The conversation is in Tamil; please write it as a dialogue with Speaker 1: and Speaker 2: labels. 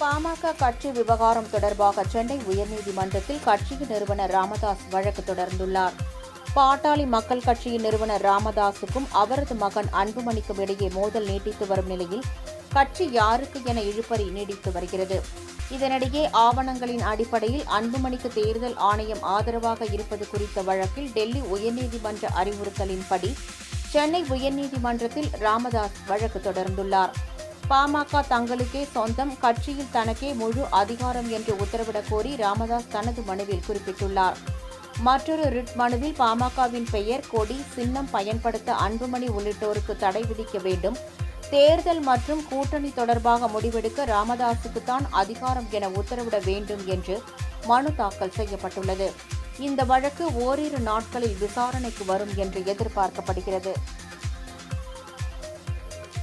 Speaker 1: பாமக கட்சி விவகாரம் தொடர்பாக சென்னை உயர்நீதிமன்றத்தில் கட்சியின் நிறுவனர் ராமதாஸ் வழக்கு தொடர்ந்துள்ளார். பாட்டாளி மக்கள் கட்சியின் நிறுவனர் ராமதாசுக்கும் அவரது மகன் அன்புமணிக்கும் இடையே மோதல் நீட்டித்து வரும் நிலையில் கட்சி யாருக்கு என இழுபறி நீடித்து வருகிறது. இதனிடையே ஆவணங்களின் அடிப்படையில் அன்புமணிக்கு தேர்தல் ஆணையம் ஆதரவாக இருப்பது குறித்த வழக்கில் டெல்லி உயர்நீதிமன்ற அறிவுறுத்தலின்படி சென்னை உயர்நீதிமன்றத்தில் ராமதாஸ் வழக்கு தொடர்ந்துள்ளார். பாமக தங்களுக்கே சொந்தம், கட்சியில் தனக்கே முழு அதிகாரம் என்று உத்தரவிடக் கோரி ராமதாஸ் தனது மனுவில் குறிப்பிட்டுள்ளார். மற்றொரு ரிட் மனுவில் பாமகவின் பெயர், கொடி, சின்னம் பயன்படுத்த அன்புமணி உள்ளிட்டோருக்கு தடை விதிக்க வேண்டும், தேர்தல் மற்றும் கூட்டணி தொடர்பாக முடிவெடுக்க ராமதாசுக்குத்தான் அதிகாரம் என உத்தரவிட வேண்டும் என்று மனு தாக்கல் செய்யப்பட்டுள்ளது. இந்த வழக்கு ஓரிரு நாட்களில் விசாரணைக்கு வரும் என்று எதிர்பார்க்கப்படுகிறது.